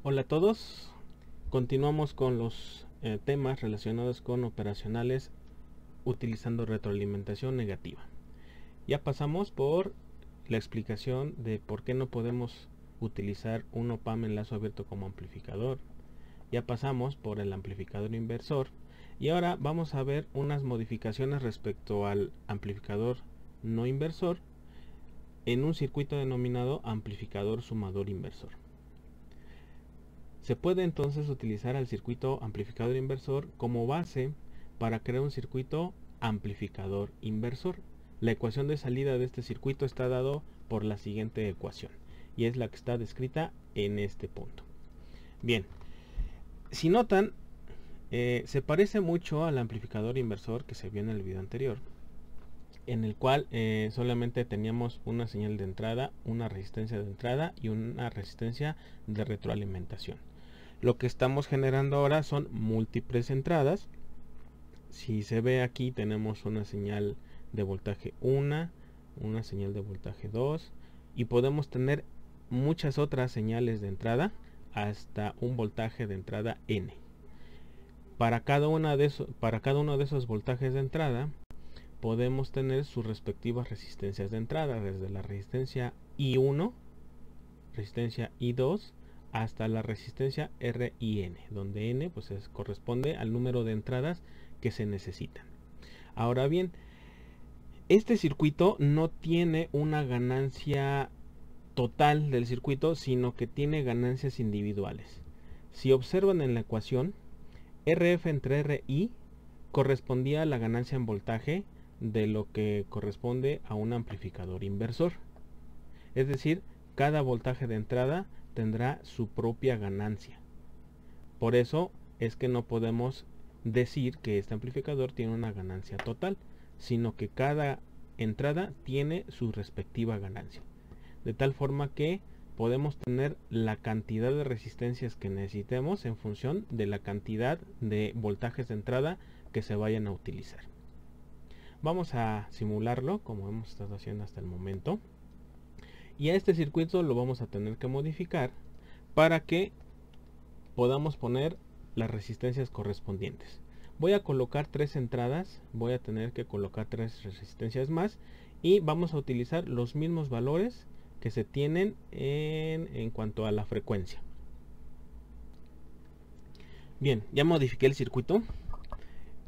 Hola a todos, continuamos con los temas relacionados con operacionales utilizando retroalimentación negativa. Ya pasamos por la explicación de por qué no podemos utilizar un OPAMP en lazo abierto como amplificador. Ya pasamos por el amplificador inversor y ahora vamos a ver unas modificaciones respecto al amplificador no inversor en un circuito denominado amplificador sumador inversor. Se puede entonces utilizar al circuito amplificador inversor como base para crear un circuito amplificador inversor. La ecuación de salida de este circuito está dado por la siguiente ecuación y es la que está descrita en este punto. Bien, si notan, se parece mucho al amplificador inversor que se vio en el video anterior, en el cual solamente teníamos una señal de entrada, una resistencia de entrada y una resistencia de retroalimentación. Lo que estamos generando ahora son múltiples entradas. Si se ve aquí, tenemos una señal de voltaje 1, una señal de voltaje 2 y podemos tener muchas otras señales de entrada hasta un voltaje de entrada n. Para cada uno de esos voltajes de entrada podemos tener sus respectivas resistencias de entrada, desde la resistencia I1, resistencia I2 hasta la resistencia RIN, donde N pues corresponde al número de entradas que se necesitan. Ahora bien, este circuito no tiene una ganancia total del circuito, sino que tiene ganancias individuales. Si observan en la ecuación, RF entre RI correspondía a la ganancia en voltaje de lo que corresponde a un amplificador inversor. Es decir, cada voltaje de entrada tendrá su propia ganancia. Por eso es que no podemos decir que este amplificador tiene una ganancia total, sino que cada entrada tiene su respectiva ganancia. De tal forma que podemos tener la cantidad de resistencias que necesitemos en función de la cantidad de voltajes de entrada que se vayan a utilizar. Vamos a simularlo como hemos estado haciendo hasta el momento. Y a este circuito lo vamos a tener que modificar para que podamos poner las resistencias correspondientes. Voy a colocar 3 entradas, voy a tener que colocar 3 resistencias más y vamos a utilizar los mismos valores que se tienen en cuanto a la frecuencia. Bien, ya modifiqué el circuito.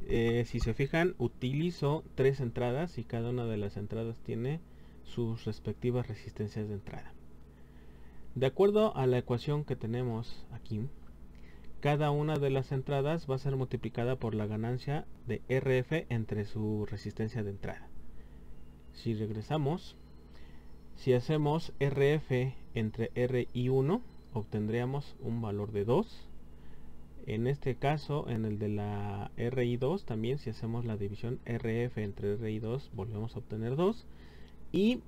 Si se fijan, utilizo 3 entradas y cada una de las entradas tiene sus respectivas resistencias de entrada. De acuerdo a la ecuación que tenemos aquí, cada una de las entradas va a ser multiplicada por la ganancia de RF entre su resistencia de entrada. Si regresamos, si hacemos RF entre RI1, obtendríamos un valor de 2. En este caso, en el de la RI2, también si hacemos la división RF entre RI2, volvemos a obtener 2. Y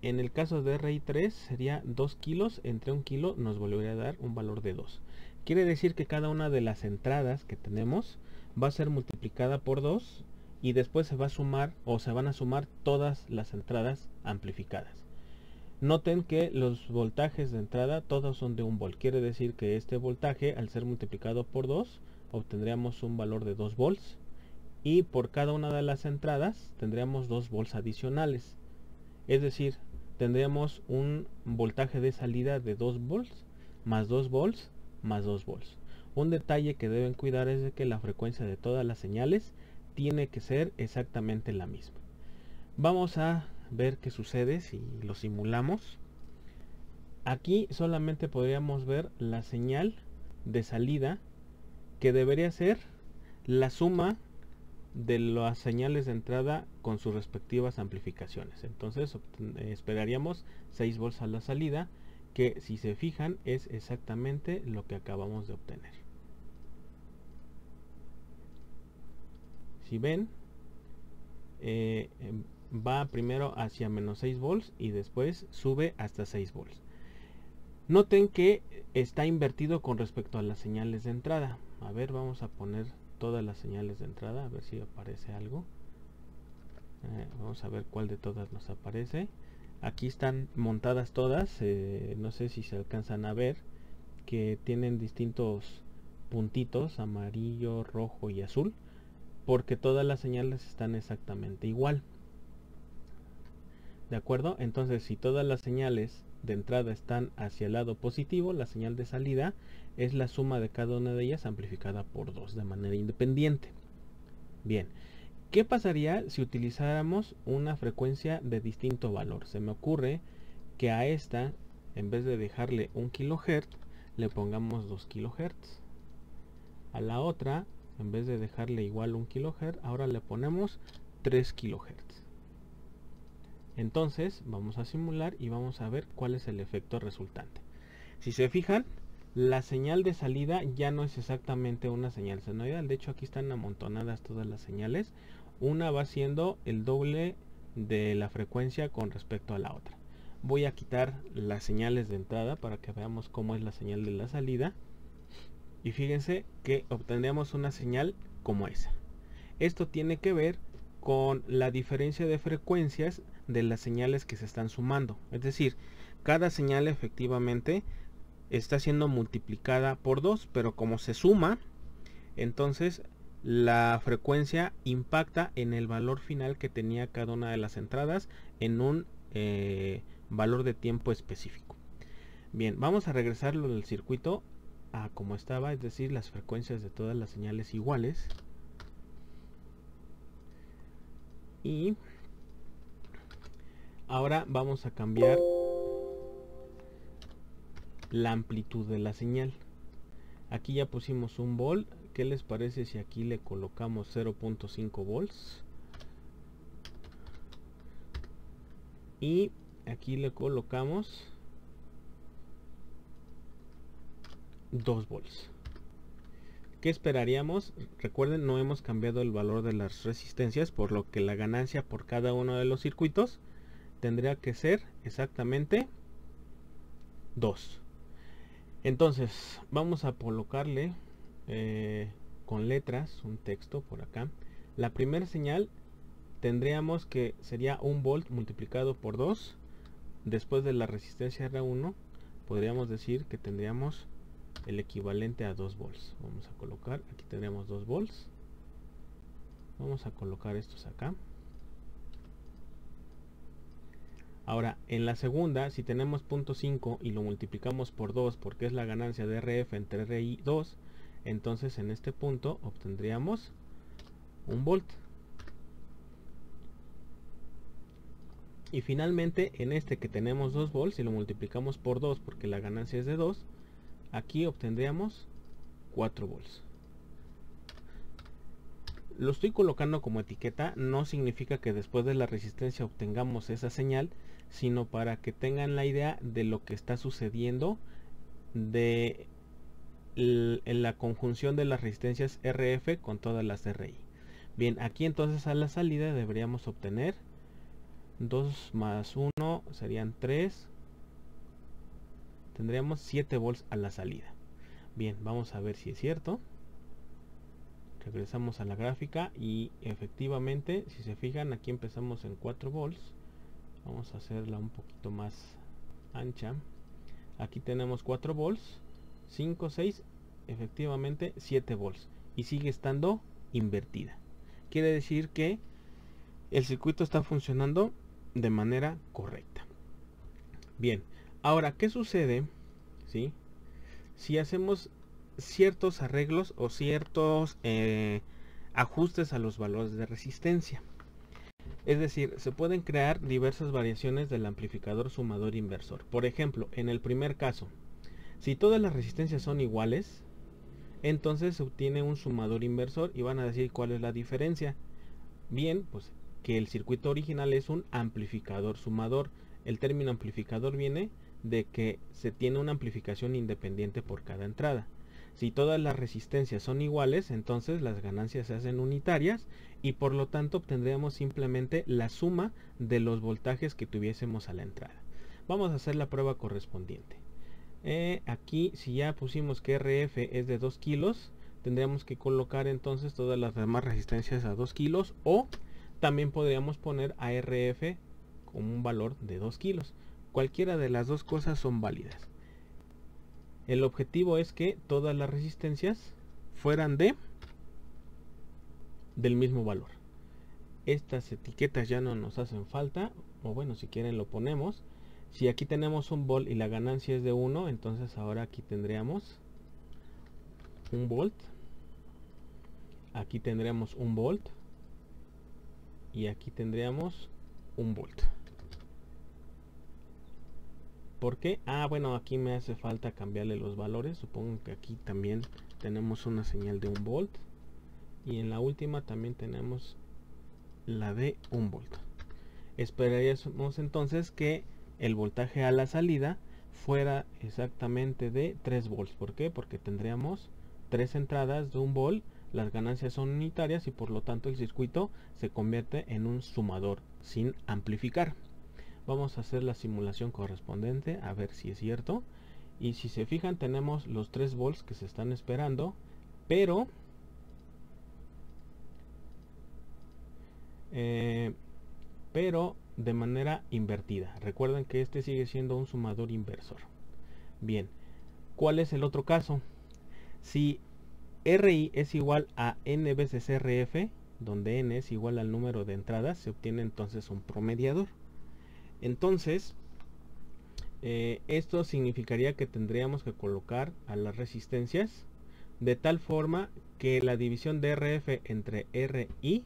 en el caso de RI3 sería 2 kilos, entre 1 kilo nos volvería a dar un valor de 2. Quiere decir que cada una de las entradas que tenemos va a ser multiplicada por 2 y después se va a sumar o se van a sumar todas las entradas amplificadas. Noten que los voltajes de entrada todos son de 1 volt. Quiere decir que este voltaje, al ser multiplicado por 2, obtendríamos un valor de 2 volts. Y por cada una de las entradas tendríamos 2 volts adicionales. Es decir, tendríamos un voltaje de salida de 2 volts, más 2 volts, más 2 volts. Un detalle que deben cuidar es de que la frecuencia de todas las señales tiene que ser exactamente la misma. Vamos a ver qué sucede si lo simulamos. Aquí solamente podríamos ver la señal de salida, que debería ser la suma de las señales de entrada con sus respectivas amplificaciones. Entonces esperaríamos 6 volts a la salida, que si se fijan es exactamente lo que acabamos de obtener. Si ven, va primero hacia menos 6 volts y después sube hasta 6 volts. Noten que está invertido con respecto a las señales de entrada. A ver, vamos a poner todas las señales de entrada, a ver si aparece algo. Vamos a ver cuál de todas nos aparece. Aquí están montadas todas, no sé si se alcanzan a ver que tienen distintos puntitos, amarillo, rojo y azul, porque todas las señales están exactamente igual. ¿De acuerdo? Entonces, si todas las señales de entrada están hacia el lado positivo, la señal de salida es la suma de cada una de ellas amplificada por 2 de manera independiente. Bien, ¿qué pasaría si utilizáramos una frecuencia de distinto valor? Se me ocurre que a esta, en vez de dejarle 1 kHz, le pongamos 2 kHz. A la otra, en vez de dejarle igual 1 kHz, ahora le ponemos 3 kHz. Entonces vamos a simular y vamos a ver cuál es el efecto resultante. Si se fijan, la señal de salida ya no es exactamente una señal senoidal. De hecho, aquí están amontonadas todas las señales. Una va siendo el doble de la frecuencia con respecto a la otra. Voy a quitar las señales de entrada para que veamos cómo es la señal de la salida. Y fíjense que obtendríamos una señal como esa. Esto tiene que ver con la diferencia de frecuencias de las señales que se están sumando. Es decir, cada señal efectivamente está siendo multiplicada por 2, pero como se suma, entonces la frecuencia impacta en el valor final que tenía cada una de las entradas en un valor de tiempo específico. Bien, vamos a regresarlo del circuito a como estaba, es decir, las frecuencias de todas las señales iguales. Y ahora vamos a cambiar la amplitud de la señal. Aquí ya pusimos 1 volt. ¿Qué les parece si aquí le colocamos 0.5 volts? Y aquí le colocamos 2 volts. ¿Qué esperaríamos? Recuerden, no hemos cambiado el valor de las resistencias, por lo que la ganancia por cada uno de los circuitos tendría que ser exactamente 2. Entonces vamos a colocarle con letras un texto por acá. La primera señal tendríamos que sería 1 volt multiplicado por 2. Después de la resistencia R1 podríamos decir que tendríamos el equivalente a 2 volts. Vamos a colocar, aquí tendríamos 2 volts. Vamos a colocar estos acá. Ahora, en la segunda, si tenemos 0.5 y lo multiplicamos por 2, porque es la ganancia de RF entre RI2, entonces en este punto obtendríamos 1 volt. Y finalmente, en este que tenemos 2 volts, si lo multiplicamos por 2, porque la ganancia es de 2, aquí obtendríamos 4 volts. Lo estoy colocando como etiqueta, no significa que después de la resistencia obtengamos esa señal, sino para que tengan la idea de lo que está sucediendo en la conjunción de las resistencias RF con todas las RI. Bien, aquí entonces a la salida deberíamos obtener 2 más 1 serían 3. Tendríamos 7 volts a la salida. Bien, vamos a ver si es cierto. Regresamos a la gráfica y efectivamente, si se fijan, aquí empezamos en 4 volts. Vamos a hacerla un poquito más ancha. Aquí tenemos 4 volts, 5, 6, efectivamente 7 volts. Y sigue estando invertida. Quiere decir que el circuito está funcionando de manera correcta. Bien, ahora, ¿qué sucede si hacemos ciertos arreglos o ciertos ajustes a los valores de resistencia? Es decir, se pueden crear diversas variaciones del amplificador sumador inversor. Por ejemplo, en el primer caso, si todas las resistencias son iguales, entonces se obtiene un sumador inversor y van a decir cuál es la diferencia. Bien, pues que el circuito original es un amplificador sumador. El término amplificador viene de que se tiene una amplificación independiente por cada entrada. Si todas las resistencias son iguales, entonces las ganancias se hacen unitarias y por lo tanto obtendríamos simplemente la suma de los voltajes que tuviésemos a la entrada. Vamos a hacer la prueba correspondiente. Aquí, si ya pusimos que RF es de 2 kilos, tendríamos que colocar entonces todas las demás resistencias a 2 kilos, o también podríamos poner a RF como un valor de 2 kilos. Cualquiera de las dos cosas son válidas. El objetivo es que todas las resistencias fueran del mismo valor. Estas etiquetas ya no nos hacen falta, o bueno, si quieren lo ponemos. Si aquí tenemos un volt y la ganancia es de 1, entonces ahora aquí tendríamos un volt, aquí tendríamos un volt y aquí tendríamos un volt. ¿Por qué? Bueno, aquí me hace falta cambiarle los valores. Supongo que aquí también tenemos una señal de un volt y en la última también tenemos la de un volt. Esperaríamos entonces que el voltaje a la salida fuera exactamente de 3 volts. ¿Por qué? Porque tendríamos 3 entradas de un volt, las ganancias son unitarias y por lo tanto el circuito se convierte en un sumador sin amplificar. Vamos a hacer la simulación correspondiente a ver si es cierto. Y si se fijan, tenemos los 3 volts que se están esperando, pero de manera invertida. Recuerden que este sigue siendo un sumador inversor. Bien, ¿cuál es el otro caso? Si RI es igual a N veces RF, donde N es igual al número de entradas, se obtiene entonces un promediador. Entonces, esto significaría que tendríamos que colocar a las resistencias de tal forma que la división de RF entre RI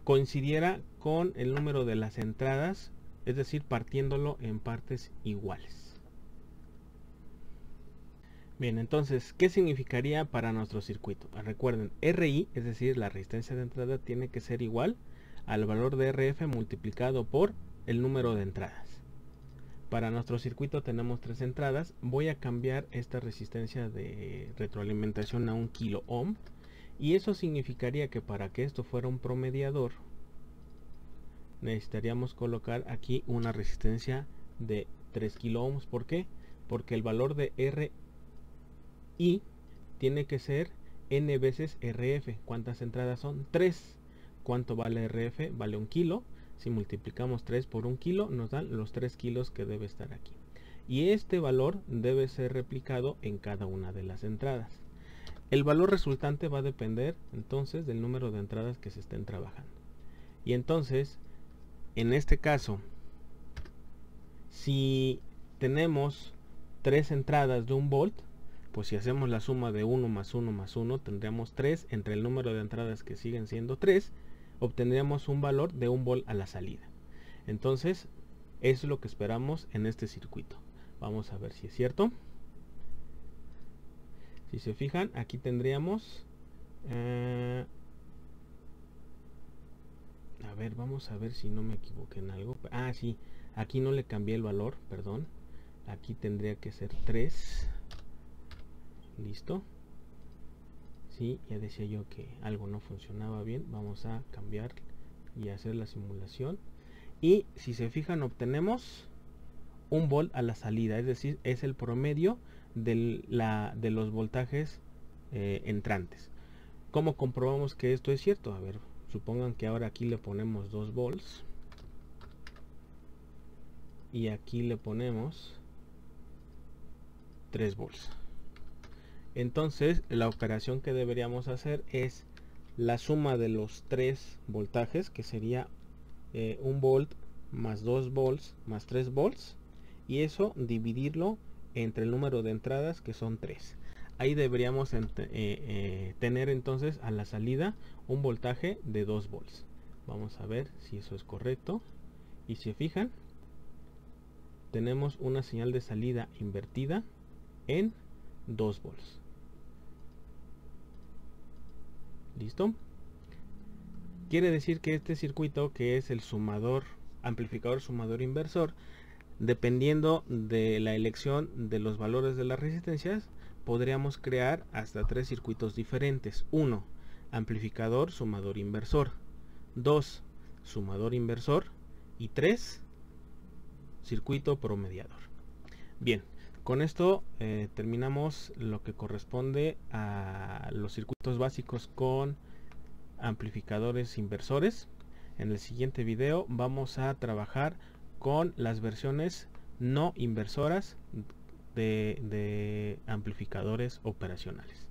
coincidiera con el número de las entradas, es decir, partiéndolo en partes iguales. Bien, entonces, ¿qué significaría para nuestro circuito? Recuerden, RI, es decir, la resistencia de entrada, tiene que ser igual al valor de RF multiplicado por el número de entradas. Para nuestro circuito tenemos 3 entradas. Voy a cambiar esta resistencia de retroalimentación a 1 kilo ohm. Y eso significaría que para que esto fuera un promediador, necesitaríamos colocar aquí una resistencia de 3 kilo ohms. ¿Por qué? Porque el valor de RI tiene que ser N veces RF. ¿Cuántas entradas son? 3. ¿Cuánto vale RF? Vale 1 kilo. Si multiplicamos 3 por 1 kilo, nos dan los 3 kilos que debe estar aquí. Y este valor debe ser replicado en cada una de las entradas. El valor resultante va a depender entonces del número de entradas que se estén trabajando. Y entonces, en este caso, si tenemos 3 entradas de 1 volt, pues si hacemos la suma de 1 más 1 más 1, tendríamos 3 entre el número de entradas que siguen siendo 3, obtendríamos un valor de 1 volt a la salida. Entonces, eso es lo que esperamos en este circuito. Vamos a ver si es cierto. Si se fijan, aquí tendríamos a ver, vamos a ver si no me equivoqué en algo. Sí, aquí no le cambié el valor, perdón. Aquí tendría que ser 3. Listo. Sí, ya decía yo que algo no funcionaba bien. Vamos a cambiar y hacer la simulación. Y si se fijan, obtenemos 1 volt a la salida, es decir, es el promedio de los voltajes entrantes. ¿Cómo comprobamos que esto es cierto? A ver, supongan que ahora aquí le ponemos 2 volts y aquí le ponemos 3 volts. Entonces la operación que deberíamos hacer es la suma de los 3 voltajes, que sería 1 volt más 2 volts más 3 volts, y eso dividirlo entre el número de entradas, que son 3. Ahí deberíamos tener entonces a la salida un voltaje de 2 volts. Vamos a ver si eso es correcto. Y si se fijan, tenemos una señal de salida invertida en 2 volts. ¿Listo? Quiere decir que este circuito, que es el sumador, amplificador sumador inversor, dependiendo de la elección de los valores de las resistencias, podríamos crear hasta 3 circuitos diferentes. 1. Amplificador sumador inversor. 2. Sumador inversor. Y 3. Circuito promediador. Bien, con esto terminamos lo que corresponde a los circuitos básicos con amplificadores inversores. En el siguiente video vamos a trabajar con las versiones no inversoras de amplificadores operacionales.